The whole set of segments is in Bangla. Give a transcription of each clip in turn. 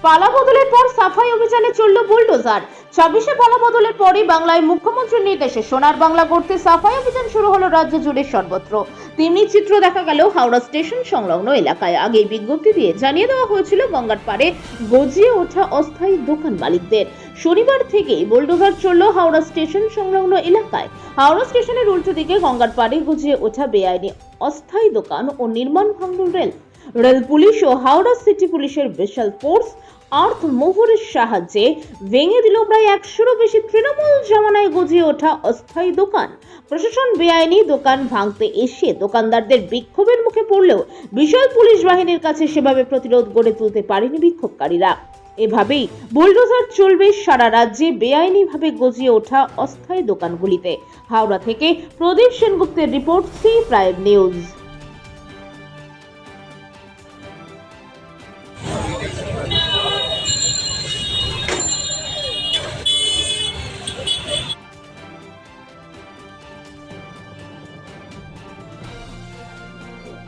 পালা বদলের পর সাফাই অভিযানে চলল বুলডোজার। 26শে পালা বদলের পরই বাংলায় মুখ্যমন্ত্রীর নির্দেশে সোনার বাংলা করতে সাফাই অভিযান শুরু হলো রাজ্য জুড়ে সর্বত্র। তেমনি চিত্র দেখা গেল হাওড়া স্টেশন সংলগ্ন এলাকায়। আগেই বিজ্ঞপ্তি দিয়ে জানিয়ে দেওয়া হয়েছিল গঙ্গার পাড়ে গজিয়ে ওঠা অস্থায়ী দোকান মালিকদের। শনিবার থেকেই বুলডোজার চলল হাওড়া স্টেশন সংলগ্ন এলাকায়। হাওড়া স্টেশনের উল্টো দিকে গঙ্গার পাড়ে গজিয়ে ওঠা বেআইনি অস্থায়ী দোকান ও নির্মাণ ভাঙল রেল পুলিশ ও হাওড়া সিটি পুলিশের বিশাল ফোর্স আর্থ মুভারের সাহায্যে ভেঙে দিল প্রায় 100-এরও বেশি তৃণমূল জমানায় গজিয়ে ওঠা অস্থায়ী দোকান। প্রশাসন বেআইনি দোকান ভাঙতে এসে দোকানদারদের বিক্ষোভের মুখে পড়লেও বিশাল পুলিশ বাহিনীর কাছে সেভাবে প্রতিরোধ গড়ে তুলতে পারেনি বিক্ষোভকারীরা। এভাবেই বুলডোজার চলবে সারা রাজ্যে বেআইনিভাবে গজিয়ে ওঠা অস্থায়ী দোকানগুলিতে। হাওড়া থেকে প্রদীপ সেনগুপ্তের রিপোর্ট, সি প্রাইম নিউজ।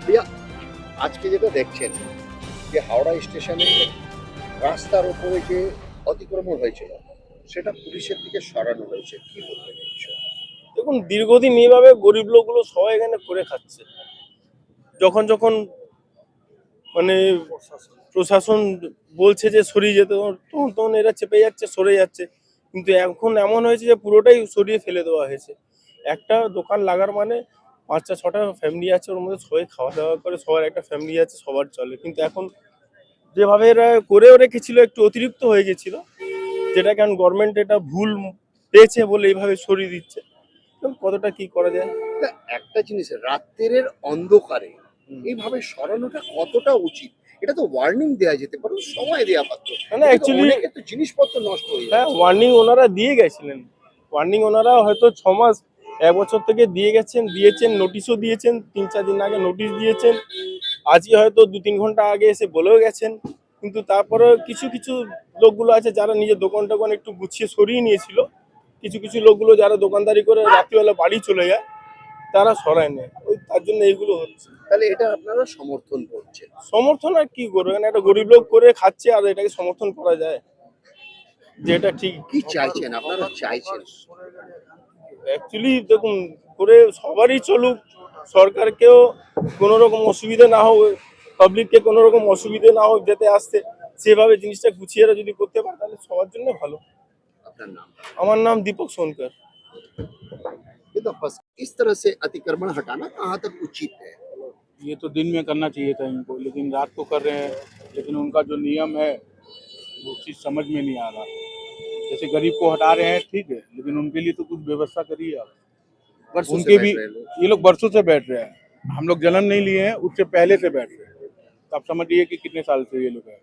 ভাইয়া, আজকে যেটা দেখছেন যে হাওড়া স্টেশনে রাস্তার উপরে যে অতিক্রমণ হয়েছিল সেটা পুলিশের দিকে সরানো হয়েছে, কি বলবেন এই বিষয়ে? দেখুন, দীর্ঘদিন এইভাবে গরিব লোকগুলো সবাই এখানে করে খাচ্ছে। যখন যখন মানে প্রশাসন বলছে যে সরিয়ে যেতে, তখন তখন এরা চেপে যাচ্ছে, সরে যাচ্ছে। কিন্তু এখন এমন হয়েছে যে পুরোটাই সরিয়ে ফেলে দেওয়া হয়েছে। একটা দোকান লাগার মানে 5-6টা ফ্যামিলি আছে, ওর মধ্যে সবাই খাওয়া দাওয়া করে, সবার একটা ফ্যামিলি আছে, সবার চলে। কিন্তু এখন যেভাবে এরা করেও রেখেছিল একটু অতিরিক্ত হয়ে গেছিল, যেটা কারণ গভর্নমেন্ট এটা ভুল পেয়েছে বলে এইভাবে সরিয়ে দিচ্ছে। কতটা কি করা যায়? তা একটা জিনিস, রাত্রের অন্ধকারে এইভাবে সরানোটা কতটা উচিত? এটা তো ওয়ার্নিং দেওয়া যেতে পারে, সময় দেওয়া পারত। না, অ্যাকচুয়ালি অনেকের তো জিনিসপত্র নষ্ট হয়ে হ্যাঁ, যাচ্ছে। ওয়ার্নিং ওনারা দিয়ে গেছিলেন। ওয়ার্নিং ওনারা হয়তো 6 মাস 1 বছর থেকে দিয়েছেন, নোটিশও দিয়েছেন, 3-4 দিন আগে নোটিশ দিয়েছেন। আজকে হয়তো 2-3 ঘন্টা আগে এসে বলেও গেছেন। কিন্তু তারপরে কিছু কিছু লোকগুলো আছে যারা নিজের দোকান টোকান একটু গুছিয়ে সরিয়ে নিয়েছিল। কিছু কিছু লোকগুলো যারা দোকানদারি করে রাত্রিবেলা বাড়ি চলে যায়, তারা সরায় নেয়। তার জন্য এইগুলো হচ্ছে। তাহলে এটা আপনারা সমর্থন করছেন? সমর্থন আর কি করবে? এখানে একটা গরিব লোক করে খাচ্ছে, আর এটাকে সমর্থন করা যায়? যে এটা ঠিক কি চাইছেন আপনারা? চাইছেন অ্যাকচুয়ালি দেখুন, করে সবারই চলুক, সরকারকেও কোনো রকম অসুবিধা না হোক, পাবলিককে কোনো রকম অসুবিধা না হোক যেতে আসতে, সেভাবে জিনিসটা গুছিয়ে যদি করতে পারে তাহলে সবার জন্য ভালো। আপনার নাম? আমার নাম दीपक सोनकर। ये तो बस इस तरह से अतिक्रमण हटाना कहाँ तक उचित है? ये तो दिन में करना चाहिए था इनको, लेकिन रात को कर रहे हैं। लेकिन उनका जो नियम है वो चीज़ समझ में नहीं आ रहा। जैसे गरीब को हटा रहे हैं ठीक है, लेकिन उनके लिए तो कुछ व्यवस्था करिए आप। वर्षों से उनके बैठ भी रहे लोग। ये लोग बरसों से बैठ रहे हैं, हम लोग जन्म नहीं लिए हैं, उससे पहले से बैठ रहे हैं। तो आप समझिए कि कितने साल से ये लोग हैं।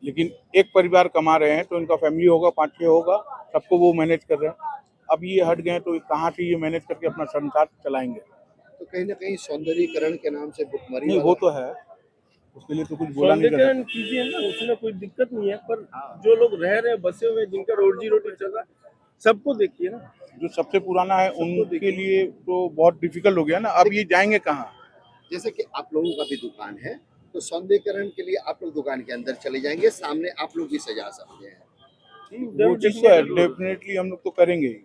लेकिन एक परिवार कमा रहे हैं तो इनका फैमिली होगा, 5-6 होगा, सबको वो मैनेज कर रहे हैं। अब ये हट गए तो कहाँ से ये मैनेज करके अपना संसार चलाएंगे? तो कहीं ना कहीं सौंदर्यीकरण के नाम से भुखमरी नहीं, वो तो है, उसके लिए तो कुछ बोला नहीं कर सकते। सौंदर्यीकरण कीजिए ना, उसमें कोई दिक्कत नहीं है, पर जो लोग रह रहे हैं बसे हुए, जिनका रोजी रोटी चल रहा है, सबको देखिए ना। जो सबसे पुराना है उनके लिए तो बहुत डिफिकल्ट हो गया ना। अब ये जाएंगे कहाँ? जैसे कि आप लोगों का भी दुकान है, तो सौंदर्यीकरण के लिए आप लोग दुकान के अंदर चले जाएंगे, सामने आप लोग भी सजा सकते हैं। वो चीज़ तो है, डेफिनेटली हम लोग तो करेंगे ही।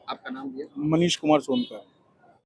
आपका नाम दिया? मनीष कुमार सोनकर।